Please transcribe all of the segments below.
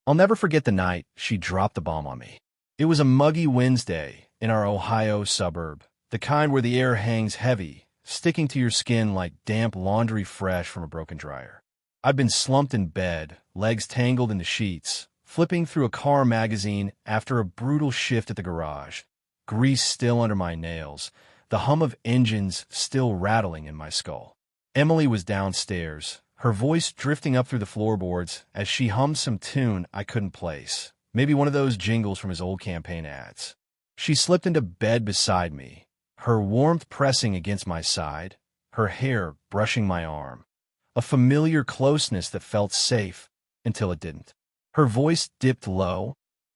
I'll never forget the night she dropped the bomb on me. It was a muggy Wednesday in our Ohio suburb, the kind where the air hangs heavy, sticking to your skin like damp laundry fresh from a broken dryer. I'd been slumped in bed, legs tangled in the sheets, flipping through a car magazine after a brutal shift at the garage, grease still under my nails, the hum of engines still rattling in my skull. Emily was downstairs, her voice drifting up through the floorboards as she hummed some tune I couldn't place, maybe one of those jingles from his old campaign ads. She slipped into bed beside me, her warmth pressing against my side, her hair brushing my arm, a familiar closeness that felt safe until it didn't. Her voice dipped low,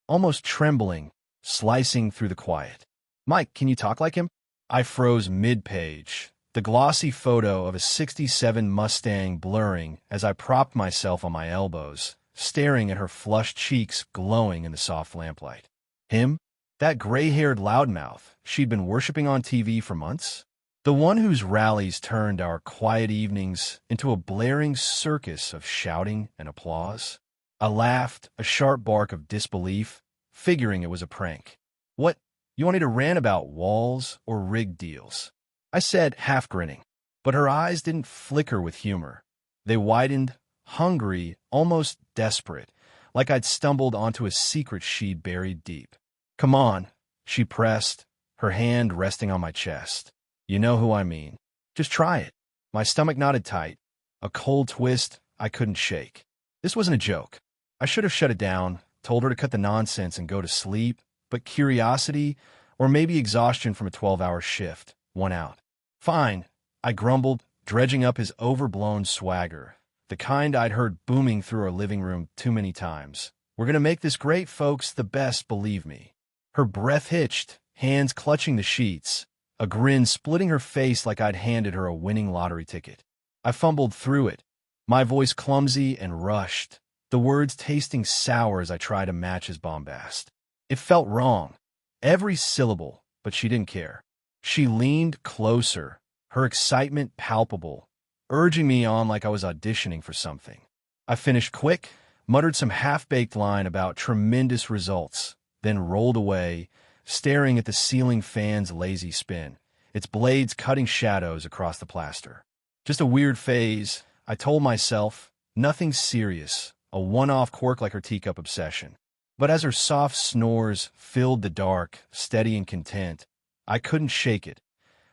almost trembling, slicing through the quiet. "Mike, can you talk like him?" I froze mid-page, the glossy photo of a '67 Mustang blurring as I propped myself on my elbows, staring at her flushed cheeks glowing in the soft lamplight. Him? That gray-haired loudmouth she'd been worshipping on TV for months? The one whose rallies turned our quiet evenings into a blaring circus of shouting and applause? I laughed, a sharp bark of disbelief, figuring it was a prank. "What? You wanted to rant about walls or rigged deals?" I said, half grinning. But her eyes didn't flicker with humor. They widened, hungry, almost desperate, like I'd stumbled onto a secret she'd buried deep. "Come on," she pressed, her hand resting on my chest. "You know who I mean. Just try it." My stomach knotted tight, a cold twist I couldn't shake. This wasn't a joke. I should have shut it down, told her to cut the nonsense and go to sleep, but curiosity, or maybe exhaustion from a 12-hour shift, won out. "Fine," I grumbled, dredging up his overblown swagger, the kind I'd heard booming through our living room too many times. "We're gonna make this great, folks, the best, believe me." Her breath hitched, hands clutching the sheets, a grin splitting her face like I'd handed her a winning lottery ticket. I fumbled through it, my voice clumsy and rushed, the words tasting sour as I tried to match his bombast. It felt wrong, every syllable, but she didn't care. She leaned closer, her excitement palpable, urging me on like I was auditioning for something. I finished quick, muttered some half-baked line about tremendous results, then rolled away, staring at the ceiling fan's lazy spin, its blades cutting shadows across the plaster. Just a weird phase, I told myself, nothing serious, a one-off quirk like her teacup obsession. But as her soft snores filled the dark, steady and content, I couldn't shake it.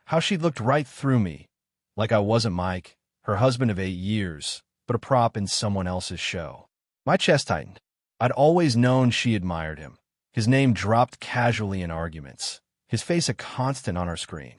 How she'd looked right through me, like I wasn't Mike, her husband of 8 years, but a prop in someone else's show. My chest tightened. I'd always known she admired him. His name dropped casually in arguments, his face a constant on our screen.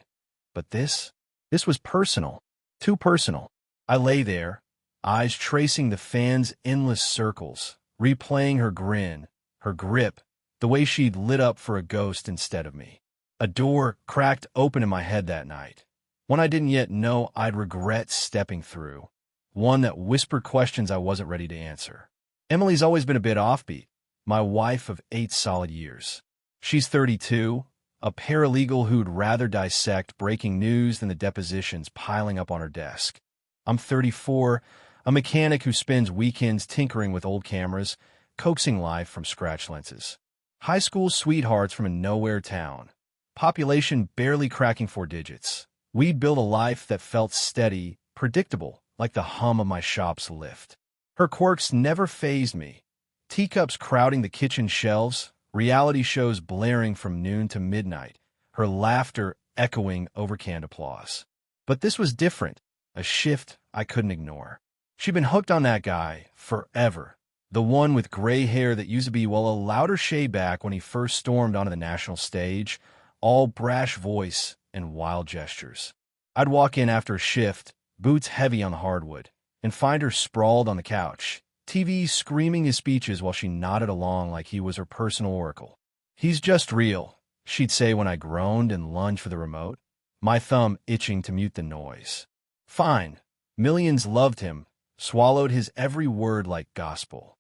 But this was personal, too personal. I lay there, eyes tracing the fan's endless circles, replaying her grin, her grip, the way she'd lit up for a ghost instead of me. A door cracked open in my head that night, one I didn't yet know I'd regret stepping through, one that whispered questions I wasn't ready to answer. Emily's always been a bit offbeat, my wife of 8 solid years. She's 32, a paralegal who'd rather dissect breaking news than the depositions piling up on her desk. I'm 34, a mechanic who spends weekends tinkering with old cameras, coaxing life from scratch lenses. High school sweethearts from a nowhere town. Population barely cracking 4 digits. We'd built a life that felt steady, predictable, like the hum of my shop's lift. Her quirks never fazed me. Teacups crowding the kitchen shelves, reality shows blaring from noon to midnight, her laughter echoing over canned applause. But this was different, a shift I couldn't ignore. She'd been hooked on that guy forever, the one with gray hair that used to be, well, a louder shade back when he first stormed onto the national stage, all brash voice and wild gestures. I'd walk in after a shift, boots heavy on the hardwood, and find her sprawled on the couch, TV screaming his speeches while she nodded along like he was her personal oracle. "He's just real," she'd say when I groaned and lunged for the remote, my thumb itching to mute the noise. Fine. Millions loved him, swallowed his every word like gospel.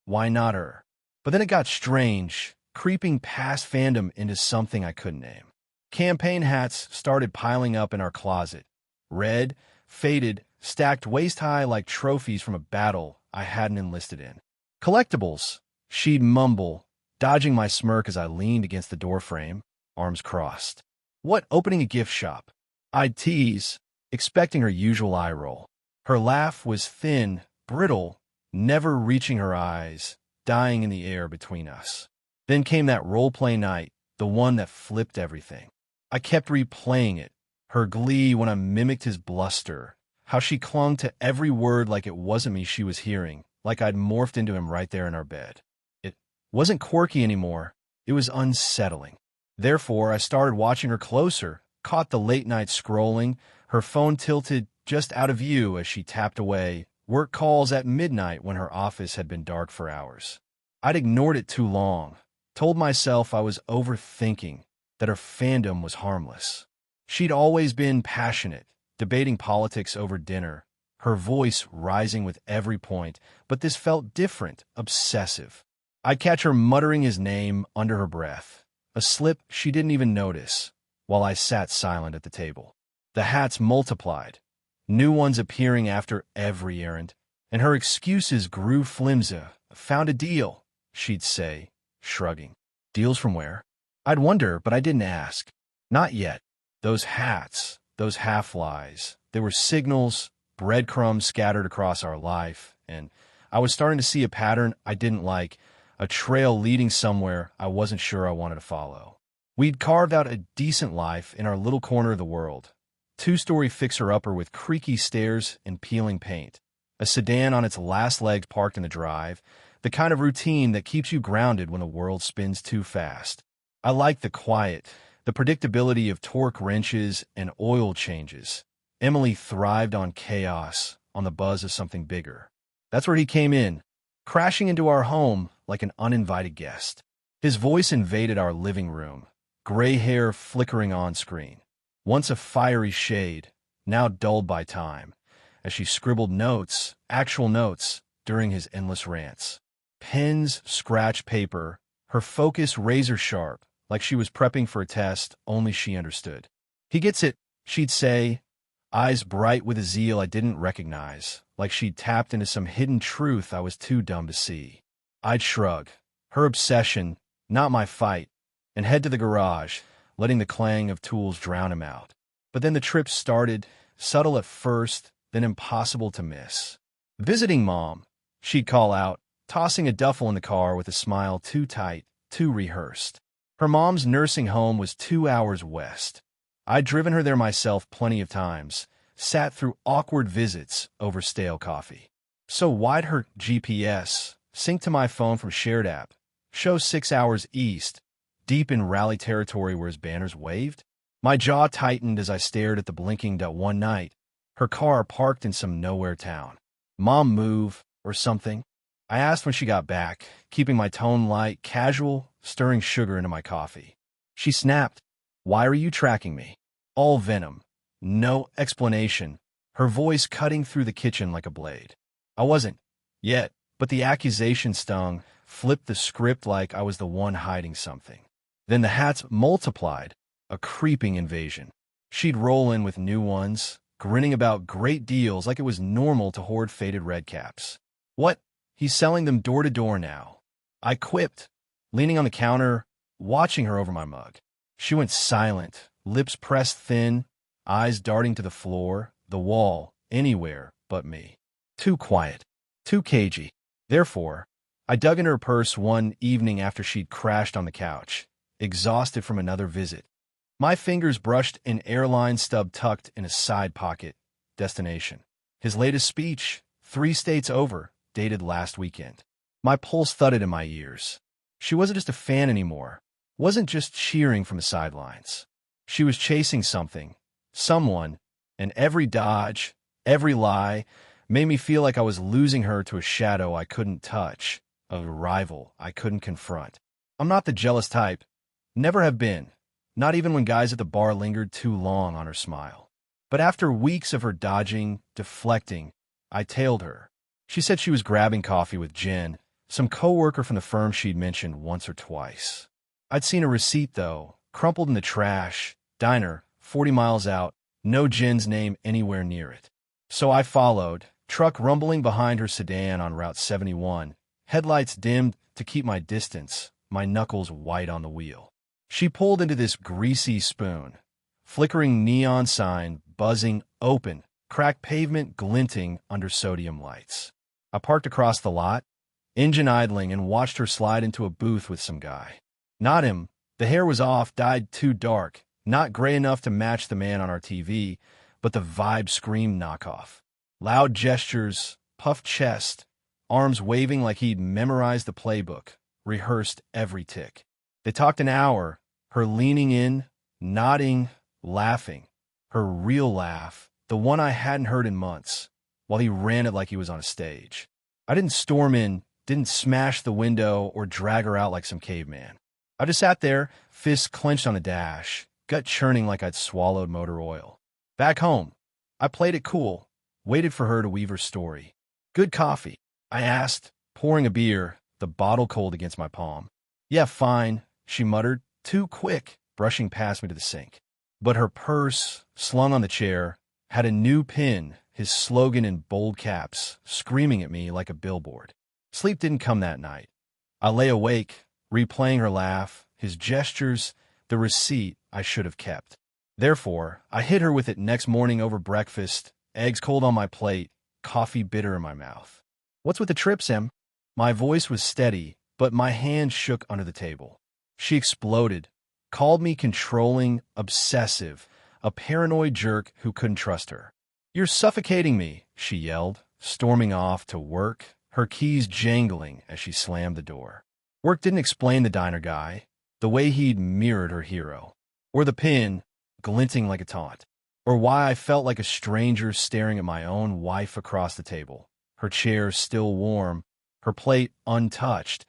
Why not her? But then it got strange, creeping past fandom into something I couldn't name. Campaign hats started piling up in our closet. Red, faded, stacked waist-high like trophies from a battle I hadn't enlisted in. Collectibles, She'd mumble, dodging my smirk as I leaned against the doorframe, arms crossed. What, opening a gift shop? I'd tease, expecting her usual eye roll. Her laugh was thin, brittle, never reaching her eyes, dying in the air between us. Then came that role-play night, the one that flipped everything. I kept replaying it, her glee when I mimicked his bluster, how she clung to every word like it wasn't me she was hearing, like I'd morphed into him right there in our bed. It wasn't quirky anymore. It was unsettling. Therefore, I started watching her closer, caught the late-night scrolling, her phone tilted just out of view as she tapped away, work calls at midnight when her office had been dark for hours. I'd ignored it too long, told myself I was overthinking, that her fandom was harmless. She'd always been passionate, debating politics over dinner, her voice rising with every point, but this felt different, obsessive. I'd catch her muttering his name under her breath, a slip she didn't even notice, while I sat silent at the table. The hats multiplied, new ones appearing after every errand, and her excuses grew flimsy. Found a deal, she'd say, shrugging. Deals from where? I'd wonder, but I didn't ask. Not yet. Those hats, those half-lies, they were signals, breadcrumbs scattered across our life, and I was starting to see a pattern I didn't like, a trail leading somewhere I wasn't sure I wanted to follow. We'd carved out a decent life in our little corner of the world. Two-story fixer-upper with creaky stairs and peeling paint. A sedan on its last legs parked in the drive, the kind of routine that keeps you grounded when the world spins too fast. I liked the quiet, the predictability of torque wrenches and oil changes. Emily thrived on chaos, on the buzz of something bigger. That's where he came in, crashing into our home like an uninvited guest. His voice invaded our living room, gray hair flickering on screen. Once a fiery shade, now dulled by time, as she scribbled notes, actual notes, during his endless rants. Pens scratched paper, her focus razor-sharp, like she was prepping for a test only she understood. He gets it, she'd say, eyes bright with a zeal I didn't recognize, like she'd tapped into some hidden truth I was too dumb to see. I'd shrug, her obsession, not my fight, and head to the garage, letting the clang of tools drown him out. But then the trip started, subtle at first, then impossible to miss. Visiting Mom, she'd call out, tossing a duffel in the car with a smile too tight, too rehearsed. Her mom's nursing home was 2 hours west. I'd driven her there myself plenty of times, sat through awkward visits over stale coffee. So why'd her GPS sync to my phone from shared app, show 6 hours east, deep in rally territory where his banners waved? My jaw tightened as I stared at the blinking dot one night, her car parked in some nowhere town. Mom move, or something? I asked when she got back, keeping my tone light, casual, stirring sugar into my coffee. She snapped, "Why are you tracking me?" All venom. No explanation. Her voice cutting through the kitchen like a blade. I wasn't, yet, but the accusation stung, flipped the script like I was the one hiding something. Then the hats multiplied, a creeping invasion. She'd roll in with new ones, grinning about great deals like it was normal to hoard faded red caps. What? He's selling them door to door now. I quipped, leaning on the counter, watching her over my mug. She went silent, lips pressed thin, eyes darting to the floor, the wall, anywhere but me. Too quiet, too cagey. Therefore, I dug into her purse one evening after she'd crashed on the couch, exhausted from another visit. My fingers brushed an airline stub tucked in a side pocket. Destination. His latest speech, 3 states over, dated last weekend. My pulse thudded in my ears. She wasn't just a fan anymore, wasn't just cheering from the sidelines. She was chasing something, someone, and every dodge, every lie, made me feel like I was losing her to a shadow I couldn't touch, a rival I couldn't confront. I'm not the jealous type. Never have been. Not even when guys at the bar lingered too long on her smile. But after weeks of her dodging, deflecting, I tailed her. She said she was grabbing coffee with Jen, some coworker from the firm she'd mentioned once or twice. I'd seen a receipt, though, crumpled in the trash, diner, 40 miles out, no Jen's name anywhere near it. So I followed, truck rumbling behind her sedan on Route 71, headlights dimmed to keep my distance, my knuckles white on the wheel. She pulled into this greasy spoon. Flickering neon sign, buzzing, open, cracked pavement glinting under sodium lights. I parked across the lot, engine idling, and watched her slide into a booth with some guy. Not him. The hair was off, dyed too dark, not gray enough to match the man on our TV, but the vibe screamed knockoff. Loud gestures, puffed chest, arms waving like he'd memorized the playbook, rehearsed every tick. They talked an hour, her leaning in, nodding, laughing. Her real laugh, the one I hadn't heard in months, while he ran it like he was on a stage. I didn't storm in, didn't smash the window or drag her out like some caveman. I just sat there, fists clenched on the dash, gut churning like I'd swallowed motor oil. Back home, I played it cool, waited for her to weave her story. Good coffee, I asked, pouring a beer, the bottle cold against my palm. Yeah, fine, she muttered, too quick, brushing past me to the sink. But her purse, slung on the chair, had a new pin, his slogan in bold caps, screaming at me like a billboard. Sleep didn't come that night. I lay awake, replaying her laugh, his gestures, the receipt I should have kept. Therefore, I hit her with it next morning over breakfast, eggs cold on my plate, coffee bitter in my mouth. What's with the trips, Em? My voice was steady, but my hand shook under the table. She exploded, called me controlling, obsessive, a paranoid jerk who couldn't trust her. You're suffocating me, she yelled, storming off to work, her keys jangling as she slammed the door. Work didn't explain the diner guy, the way he'd mirrored her hero, or the pin, glinting like a taunt, or why I felt like a stranger staring at my own wife across the table, her chair still warm, her plate untouched,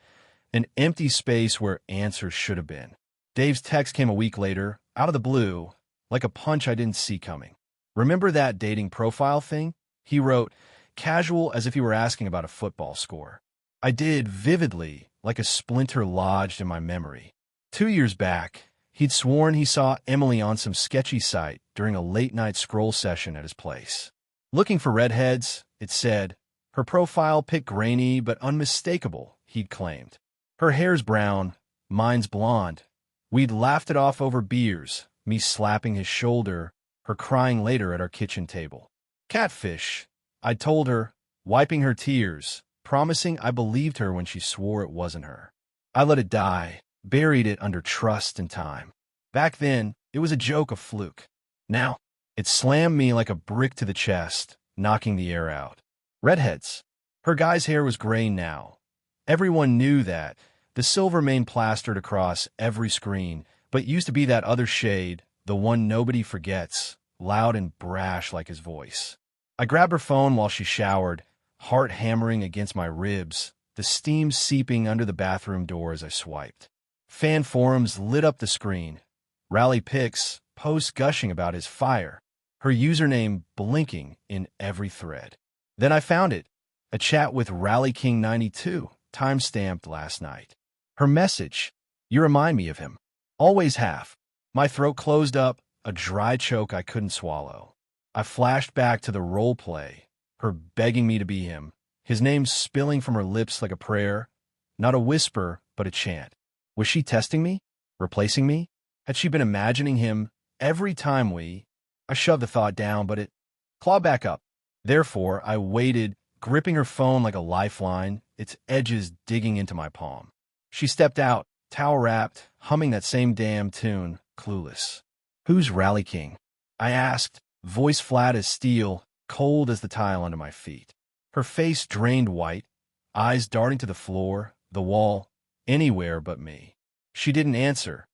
an empty space where answers should have been. Dave's text came a week later, out of the blue, like a punch I didn't see coming. Remember that dating profile thing? He wrote, casual as if he were asking about a football score. I did, vividly, like a splinter lodged in my memory. 2 years back, he'd sworn he saw Emily on some sketchy site during a late-night scroll session at his place. Looking for redheads, it said. Her profile pic grainy but unmistakable, he'd claimed. Her hair's brown, mine's blonde. We'd laughed it off over beers, me slapping his shoulder, her crying later at our kitchen table. Catfish, I'd told her, wiping her tears, promising I believed her when she swore it wasn't her. I let it die, buried it under trust and time. Back then, it was a joke, a fluke. Now, it slammed me like a brick to the chest, knocking the air out. Redheads. Her guy's hair was gray now. Everyone knew that, the silver mane plastered across every screen, but used to be that other shade, the one nobody forgets, loud and brash like his voice. I grabbed her phone while she showered, heart hammering against my ribs, the steam seeping under the bathroom door as I swiped. Fan forums lit up the screen. Rally pics, posts gushing about his fire, her username blinking in every thread. Then I found it, a chat with Rally King 92, time-stamped last night. Her message, you remind me of him. Always have. My throat closed up, a dry choke I couldn't swallow. I flashed back to the role play, her begging me to be him, his name spilling from her lips like a prayer, not a whisper, but a chant. Was she testing me? Replacing me? Had she been imagining him every time I shoved the thought down, but it clawed back up. Therefore, I waited, gripping her phone like a lifeline, its edges digging into my palm. She stepped out, towel-wrapped, humming that same damn tune, clueless. Who's Rally King? I asked, voice flat as steel, cold as the tile under my feet. Her face drained white, eyes darting to the floor, the wall, anywhere but me. She didn't answer,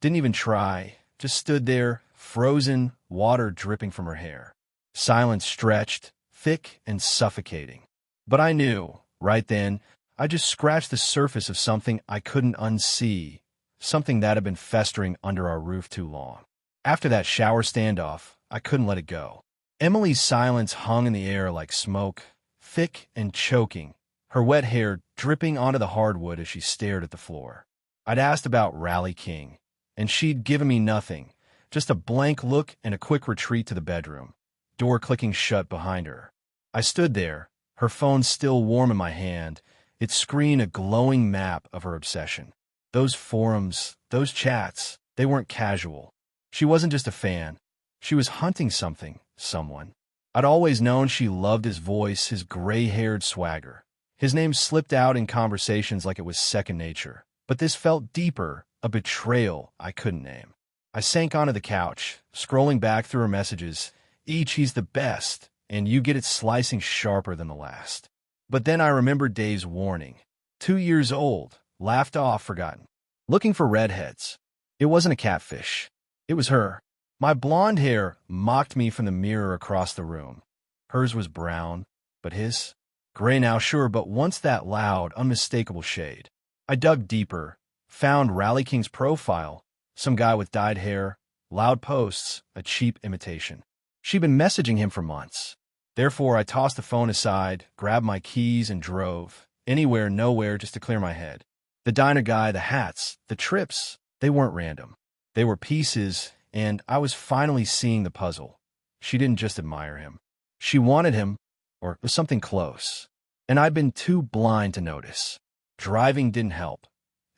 didn't even try, just stood there, frozen, water dripping from her hair. Silence stretched, thick and suffocating. But I knew, right then, I just scratched the surface of something I couldn't unsee, something that had been festering under our roof too long. After that shower standoff, I couldn't let it go. Emily's silence hung in the air like smoke, thick and choking, her wet hair dripping onto the hardwood as she stared at the floor. I'd asked about Rally King, and she'd given me nothing, just a blank look and a quick retreat to the bedroom, door clicking shut behind her. I stood there, her phone still warm in my hand, It screened a glowing map of her obsession. Those forums, those chats, they weren't casual. She wasn't just a fan. She was hunting something, someone. I'd always known she loved his voice, his gray-haired swagger. His name slipped out in conversations like it was second nature. But this felt deeper, a betrayal I couldn't name. I sank onto the couch, scrolling back through her messages. Each, he's the best, and you get it slicing sharper than the last. But then I remembered Dave's warning. 2 years old, laughed off, forgotten. Looking for redheads. It wasn't a catfish. It was her. My blonde hair mocked me from the mirror across the room. Hers was brown, but his? Gray now, sure, but once that loud, unmistakable shade. I dug deeper, found Rally King's profile. Some guy with dyed hair, loud posts, a cheap imitation. She'd been messaging him for months. Therefore, I tossed the phone aside, grabbed my keys, and drove. Anywhere, nowhere, just to clear my head. The diner guy, the hats, the trips, they weren't random. They were pieces, and I was finally seeing the puzzle. She didn't just admire him. She wanted him, or it was something close. And I'd been too blind to notice. Driving didn't help.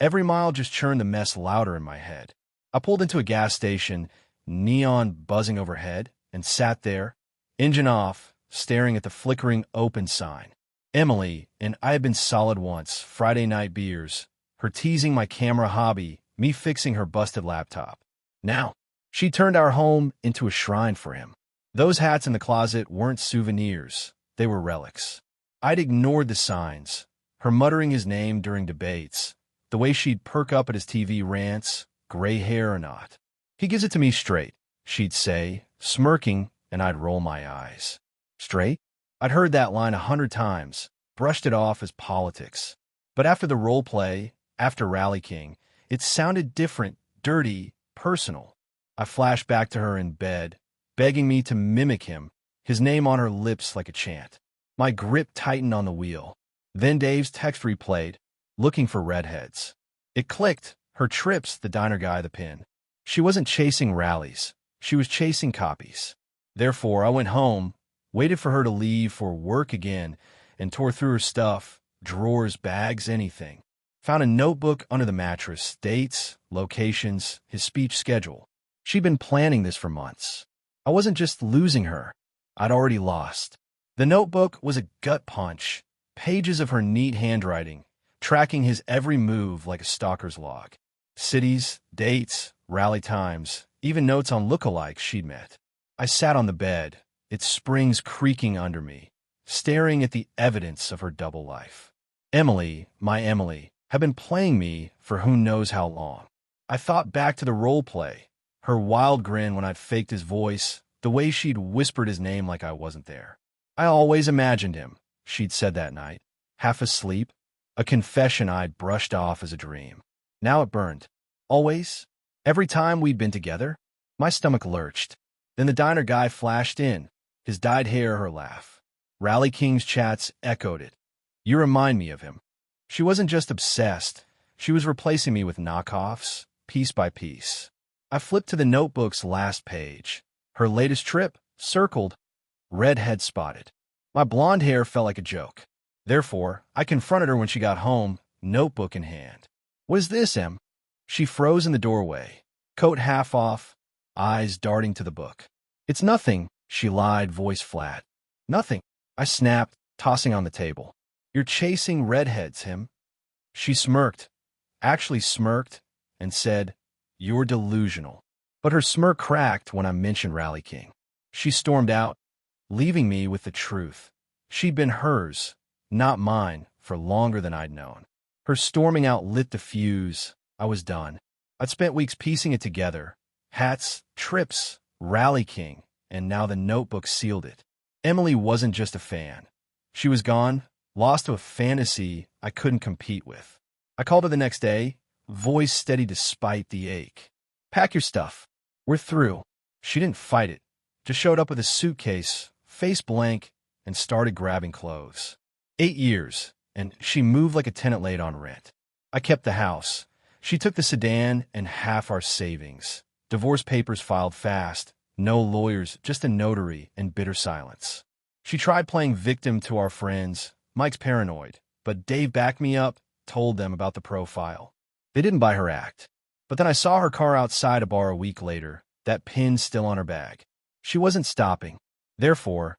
Every mile just churned the mess louder in my head. I pulled into a gas station, neon buzzing overhead, and sat there, engine off, staring at the flickering open sign. Emily and I had been solid once, Friday night beers, her teasing my camera hobby, me fixing her busted laptop. Now, she turned our home into a shrine for him. Those hats in the closet weren't souvenirs, they were relics. I'd ignored the signs, her muttering his name during debates, the way she'd perk up at his TV rants, gray hair or not. He gives it to me straight, she'd say, smirking, and I'd roll my eyes. Straight? I'd heard that line 100 times, brushed it off as politics. But after the role play, after Rally King, it sounded different, dirty, personal. I flashed back to her in bed, begging me to mimic him, his name on her lips like a chant. My grip tightened on the wheel. Then Dave's text replayed, looking for redheads. It clicked, her trips, the diner guy, the pin. She wasn't chasing rallies. She was chasing copies. Therefore, I went home, waited for her to leave for work again, and tore through her stuff, drawers, bags, anything. Found a notebook under the mattress, dates, locations, his speech schedule. She'd been planning this for months. I wasn't just losing her. I'd already lost. The notebook was a gut punch, pages of her neat handwriting, tracking his every move like a stalker's log. Cities, dates, rally times, even notes on lookalikes she'd met. I sat on the bed, its springs creaking under me, staring at the evidence of her double life. Emily, my Emily, had been playing me for who knows how long. I thought back to the role play, her wild grin when I'd faked his voice, the way she'd whispered his name like I wasn't there. I always imagined him, she'd said that night, half asleep, a confession I'd brushed off as a dream. Now it burned. Always, every time we'd been together, my stomach lurched. Then the diner guy flashed in, his dyed hair her laugh. Rally King's chats echoed it. You remind me of him. She wasn't just obsessed, she was replacing me with knockoffs, piece by piece. I flipped to the notebook's last page. Her latest trip, circled, redhead spotted. My blonde hair felt like a joke. Therefore, I confronted her when she got home, notebook in hand. What is this, Em? She froze in the doorway, coat half off, eyes darting to the book. It's nothing, she lied, voice flat. Nothing, I snapped, tossing on the table. You're chasing redheads, Em. She smirked, actually smirked, and said, You're delusional. But her smirk cracked when I mentioned Rally King. She stormed out, leaving me with the truth. She'd been hers, not mine, for longer than I'd known. Her storming out lit the fuse. I was done. I'd spent weeks piecing it together. Hats, trips, Rally King, and now the notebook sealed it. Emily wasn't just a fan. She was gone, lost to a fantasy I couldn't compete with. I called her the next day, voice steady despite the ache. Pack your stuff. We're through. She didn't fight it, just showed up with a suitcase, face blank, and started grabbing clothes. 8 years, and she moved like a tenant late on rent. I kept the house. She took the sedan and half our savings. Divorce papers filed fast. No lawyers, just a notary and bitter silence. She tried playing victim to our friends. Mike's paranoid. but Dave backed me up, told them about the profile. They didn't buy her act. But then I saw her car outside a bar a week later, that pin still on her bag. She wasn't stopping. Therefore,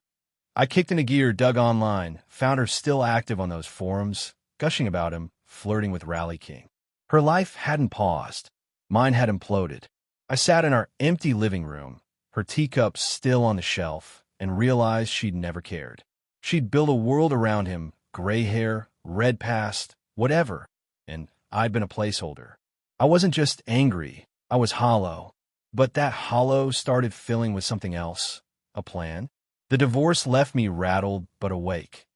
I kicked into gear, dug online, found her still active on those forums, gushing about him, flirting with Rally King. Her life hadn't paused. Mine had imploded. I sat in our empty living room, her teacups still on the shelf, and realized she'd never cared. She'd built a world around him, gray hair, red past, whatever, and I'd been a placeholder. I wasn't just angry, I was hollow. But that hollow started filling with something else, a plan. The divorce left me rattled but awake.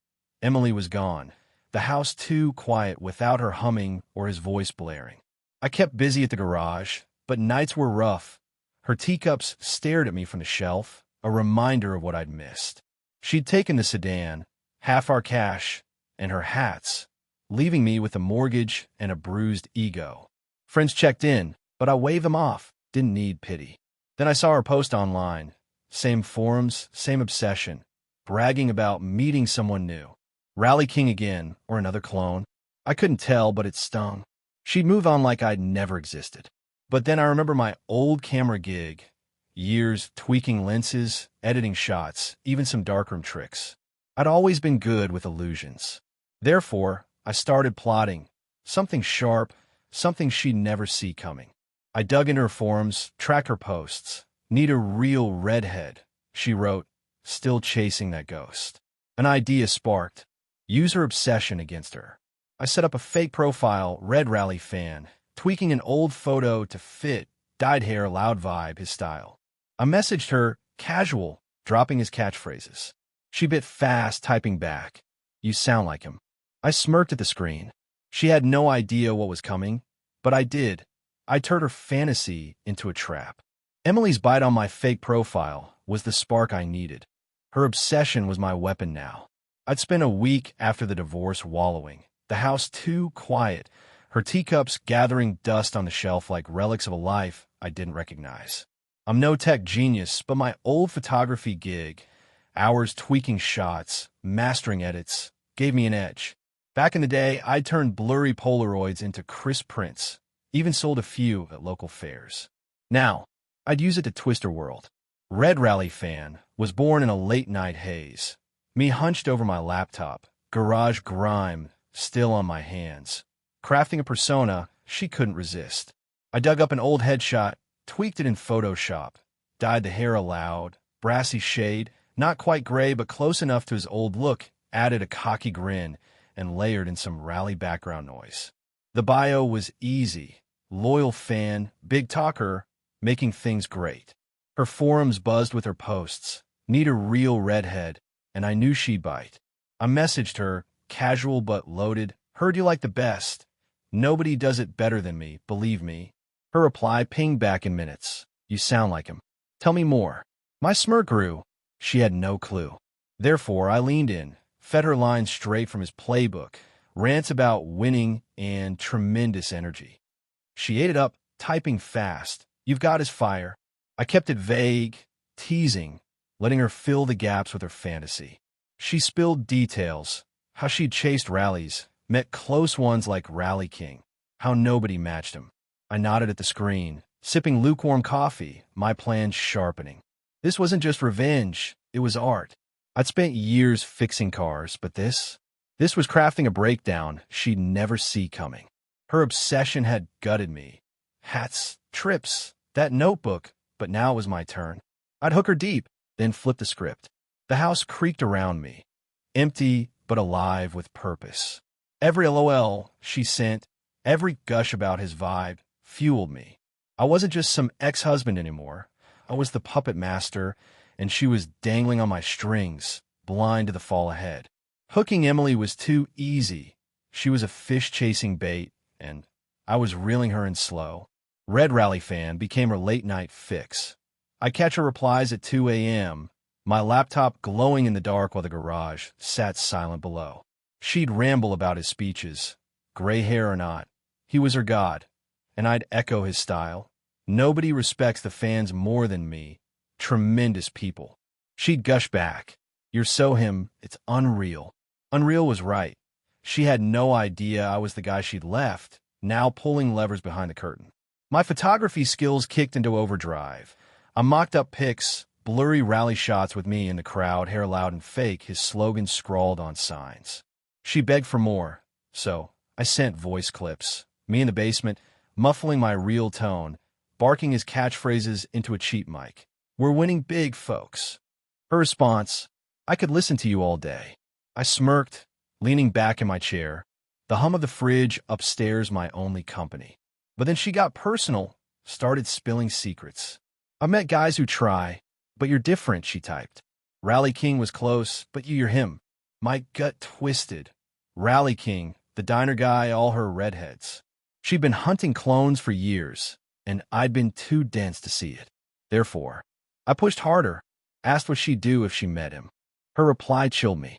Emily was gone, the house too quiet without her humming or his voice blaring. I kept busy at the garage, but nights were rough. Her teacups stared at me from the shelf, a reminder of what I'd missed. She'd taken the sedan, half our cash, and her hats, leaving me with a mortgage and a bruised ego. Friends checked in, but I waved them off, didn't need pity. Then I saw her post online, same forums, same obsession, bragging about meeting someone new. Rally King again, or another clone. I couldn't tell, but it stung. She'd move on like I'd never existed. But then I remember my old camera gig, years tweaking lenses, editing shots, even some darkroom tricks. I'd always been good with illusions. Therefore, I started plotting, something sharp, something she'd never see coming. I dug into her forums, tracked her posts. Need a real redhead, she wrote, still chasing that ghost. An idea sparked. Use her obsession against her. I set up a fake profile, Red Rally fan, tweaking an old photo to fit, dyed hair, loud vibe, his style. I messaged her, casual, dropping his catchphrases. She bit fast, typing back, "You sound like him." I smirked at the screen. She had no idea what was coming, but I did. I turned her fantasy into a trap. Emily's bite on my fake profile was the spark I needed. Her obsession was my weapon now. I'd spent a week after the divorce wallowing, the house too quiet, her teacups gathering dust on the shelf like relics of a life I didn't recognize. I'm no tech genius, but my old photography gig, hours tweaking shots, mastering edits, gave me an edge. Back in the day, I'd turned blurry Polaroids into crisp prints, even sold a few at local fairs. Now, I'd use it to twist her world. Red Rally fan was born in a late-night haze. Me hunched over my laptop, garage grime still on my hands. Crafting a persona she couldn't resist. I dug up an old headshot, tweaked it in Photoshop, dyed the hair a loud, brassy shade, not quite gray but close enough to his old look, added a cocky grin, and layered in some rally background noise. The bio was easy. Loyal fan, big talker, making things great. Her forums buzzed with her posts. Need a real redhead, and I knew she'd bite. I messaged her, casual but loaded. Heard you like the best. Nobody does it better than me, believe me. Her reply pinged back in minutes. You sound like him. Tell me more. My smirk grew. She had no clue. Therefore, I leaned in, fed her lines straight from his playbook, rants about winning and tremendous energy. She ate it up, typing fast. You've got his fire. I kept it vague, teasing, letting her fill the gaps with her fantasy. She spilled details, how she'd chased rallies, met close ones like Rally King, how nobody matched him. I nodded at the screen, sipping lukewarm coffee, my plans sharpening. This wasn't just revenge, it was art. I'd spent years fixing cars, but this was crafting a breakdown she'd never see coming. Her obsession had gutted me. Hats, trips, that notebook, but now it was my turn. I'd hook her deep, then flip the script. The house creaked around me, empty but alive with purpose. Every LOL she sent, every gush about his vibe, fueled me. I wasn't just some ex-husband anymore. I was the puppet master, and she was dangling on my strings, blind to the fall ahead. Hooking Emily was too easy. She was a fish-chasing bait, and I was reeling her in slow. Red Rally fan became her late-night fix. I'd catch her replies at 2 a.m., my laptop glowing in the dark while the garage sat silent below. She'd ramble about his speeches, gray hair or not. He was her god, and I'd echo his style. Nobody respects the fans more than me. Tremendous people. She'd gush back. You're so him, it's unreal. Unreal was right. She had no idea I was the guy she'd left, now pulling levers behind the curtain. My photography skills kicked into overdrive. I mocked up pics, blurry rally shots with me in the crowd, hair loud and fake, his slogan scrawled on signs. She begged for more, so I sent voice clips. Me in the basement, muffling my real tone, barking his catchphrases into a cheap mic. "We're winning big, folks." Her response, "I could listen to you all day." I smirked, leaning back in my chair, the hum of the fridge upstairs my only company. But then she got personal, started spilling secrets. "I met guys who try, but you're different," she typed. "Rally King was close, but you're him." My gut twisted. Rally King, the diner guy, all her redheads. She'd been hunting clones for years, and I'd been too dense to see it. Therefore, I pushed harder, asked what she'd do if she met him. Her reply chilled me.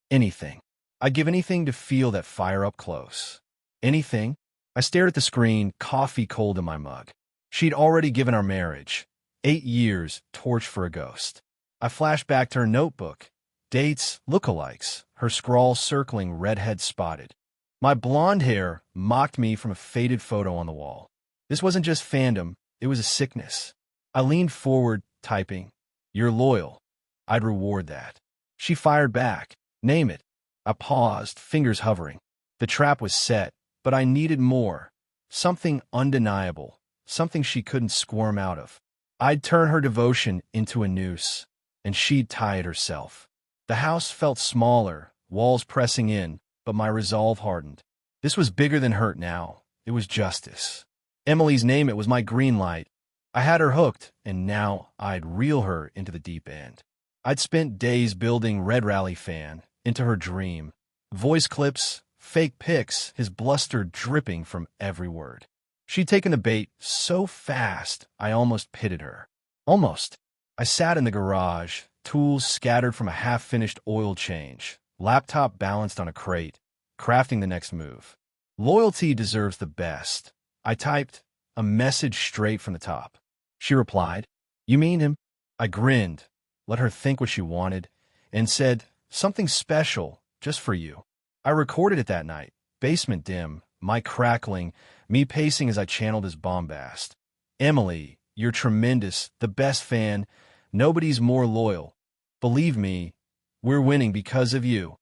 "Anything. I'd give anything to feel that fire up close." Anything? I stared at the screen, coffee cold in my mug. She'd already given our marriage. 8 years, torch for a ghost. I flashed back to her notebook. Dates, lookalikes, her scrawl circling redhead spotted. My blonde hair mocked me from a faded photo on the wall. This wasn't just fandom, it was a sickness. I leaned forward, typing, "You're loyal. I'd reward that." She fired back, "Name it." I paused, fingers hovering. The trap was set, but I needed more. Something undeniable, something she couldn't squirm out of. I'd turn her devotion into a noose, and she'd tie it herself. The house felt smaller, walls pressing in, but my resolve hardened. This was bigger than hurt now. It was justice. Emily's name it was my green light. I had her hooked, and now I'd reel her into the deep end. I'd spent days building Red Rally fan into her dream. Voice clips, fake pics, his bluster dripping from every word. She'd taken the bait so fast, I almost pitted her. Almost. I sat in the garage, tools scattered from a half-finished oil change, laptop balanced on a crate, crafting the next move. Loyalty deserves the best. I typed a message straight from the top. She replied, "You mean him?" I grinned, let her think what she wanted, and said, "Something special, just for you." I recorded it that night, basement dim, mic crackling, me pacing as I channeled his bombast. "Emily, you're tremendous, the best fan. Nobody's more loyal. Believe me, we're winning because of you."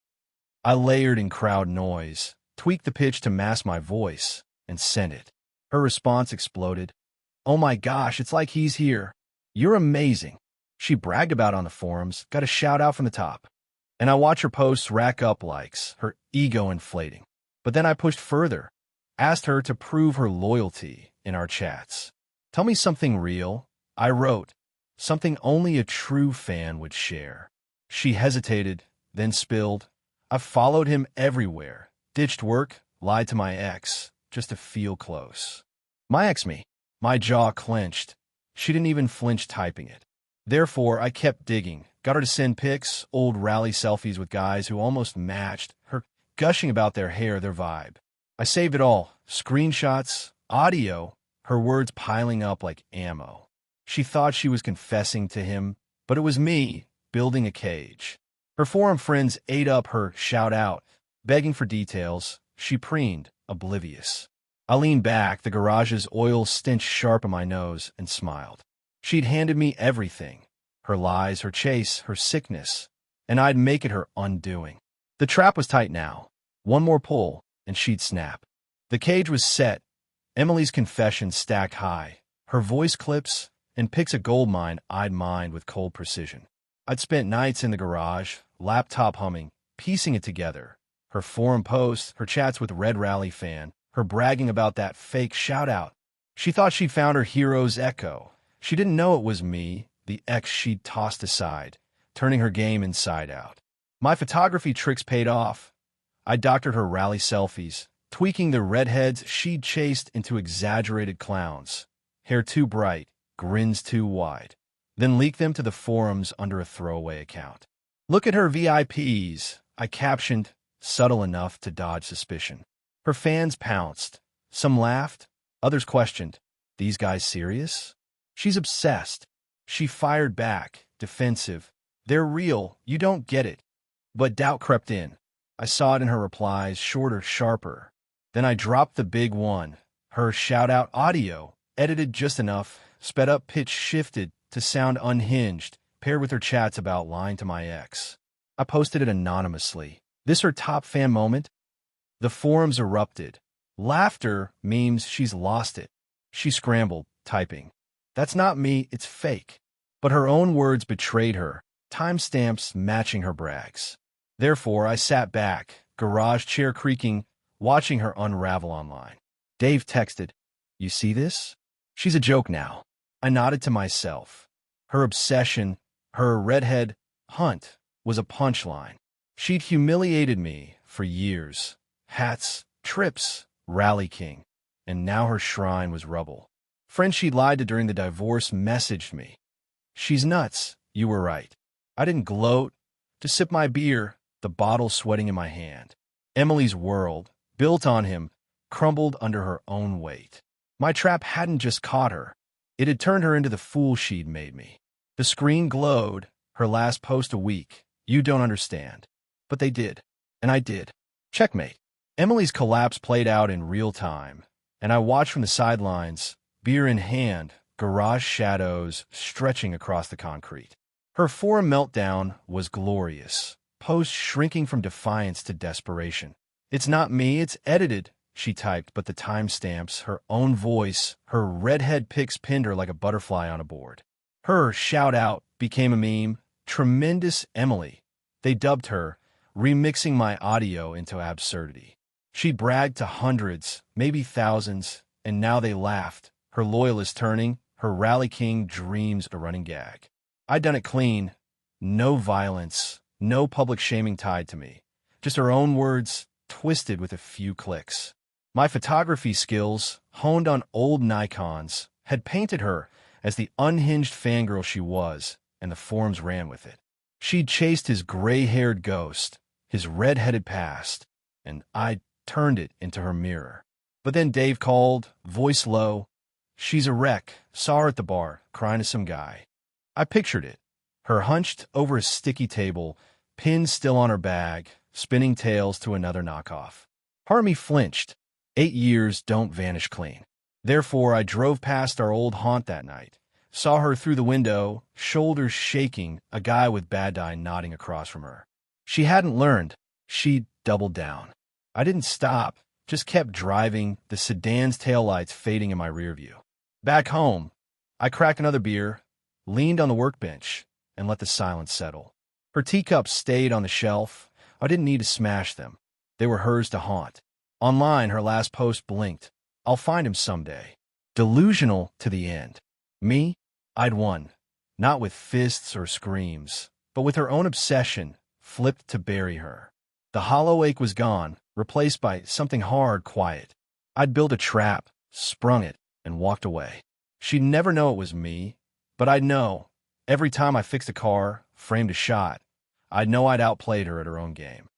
I layered in crowd noise, tweaked the pitch to mask my voice, and sent it. Her response exploded. "Oh my gosh, it's like he's here. You're amazing." She bragged about it on the forums, got a shout out from the top. And I watch her posts rack up likes, her ego inflating. But then I pushed further, asked her to prove her loyalty in our chats. "Tell me something real," I wrote, "something only a true fan would share." She hesitated, then spilled, "I've followed him everywhere, ditched work, lied to my ex, just to feel close." My ex me. My jaw clenched. She didn't even flinch typing it. Therefore, I kept digging, got her to send pics, old rally selfies with guys who almost matched, her gushing about their hair, their vibe. I saved it all, screenshots, audio, her words piling up like ammo. She thought she was confessing to him, but it was me, building a cage. Her forum friends ate up her shout-out, begging for details. She preened, oblivious. I leaned back, the garage's oil stench sharp on my nose, and smiled. She'd handed me everything. Her lies, her chase, her sickness, and I'd make it her undoing. The trap was tight now. One more pull, and she'd snap. The cage was set. Emily's confession stacked high. Her voice clips and pics a gold mine I'd mined with cold precision. I'd spent nights in the garage, laptop humming, piecing it together. Her forum posts, her chats with Red Rally fan, her bragging about that fake shout-out. She thought she'd found her hero's echo. She didn't know it was me, the ex she'd tossed aside, turning her game inside out. My photography tricks paid off. I doctored her rally selfies, tweaking the redheads she'd chased into exaggerated clowns. Hair too bright, grins too wide. Then leaked them to the forums under a throwaway account. "Look at her VIPs," I captioned, subtle enough to dodge suspicion. Her fans pounced. Some laughed, others questioned. "These guys serious?" "She's obsessed." She fired back, defensive. "They're real, you don't get it." But doubt crept in. I saw it in her replies, shorter, sharper. Then I dropped the big one. Her shout-out audio, edited just enough, sped up, pitch shifted to sound unhinged, paired with her chats about lying to my ex. I posted it anonymously. This her top fan moment? The forums erupted. Laughter, memes, she's lost it. She scrambled, typing. That's not me, it's fake. But her own words betrayed her, timestamps matching her brags. Therefore, I sat back, garage chair creaking, watching her unravel online. Dave texted, "You see this? She's a joke now." I nodded to myself. Her obsession, her redhead hunt, was a punchline. She'd humiliated me for years. Hats, trips, Rally King. And now her shrine was rubble. Friends she'd lied to during the divorce messaged me. "She's nuts. You were right." I didn't gloat. To sip my beer, the bottle sweating in my hand. Emily's world, built on him, crumbled under her own weight. My trap hadn't just caught her. It had turned her into the fool she'd made me. The screen glowed, her last post a week. You don't understand. But they did. And I did. Checkmate. Emily's collapse played out in real time, and I watched from the sidelines, beer in hand, garage shadows stretching across the concrete. Her forum meltdown was glorious, posts shrinking from defiance to desperation. "It's not me, it's edited," she typed, but the timestamps, her own voice, her redhead pics pinned her like a butterfly on a board. Her shout-out became a meme. Tremendous Emily. They dubbed her, remixing my audio into absurdity. She bragged to hundreds, maybe thousands, and now they laughed, her loyalists turning, her Rally King dreams a running gag. I'd done it clean. No violence, no public shaming tied to me. Just her own words, twisted with a few clicks. My photography skills, honed on old Nikons, had painted her as the unhinged fangirl she was, and the forums ran with it. She'd chased his gray-haired ghost, his red-headed past, and I'd turned it into her mirror. But then Dave called, voice low. "She's a wreck. Saw her at the bar, crying to some guy." I pictured it. Her hunched over a sticky table, pins still on her bag, spinning tails to another knockoff. Part of me flinched. 8 years don't vanish clean. Therefore, I drove past our old haunt that night. Saw her through the window, shoulders shaking, a guy with bad eye nodding across from her. She hadn't learned. She'd doubled down. I didn't stop, just kept driving, the sedan's taillights fading in my rear view. Back home, I cracked another beer, leaned on the workbench, and let the silence settle. Her teacups stayed on the shelf. I didn't need to smash them. They were hers to haunt. Online, her last post blinked. "I'll find him someday." Delusional to the end. Me? I'd won. Not with fists or screams, but with her own obsession, flipped to bury her. The hollow ache was gone, replaced by something hard, quiet. I'd built a trap, sprung it, and walked away. She'd never know it was me, but I'd know. Every time I fixed a car, framed a shot, I'd know I'd outplayed her at her own game.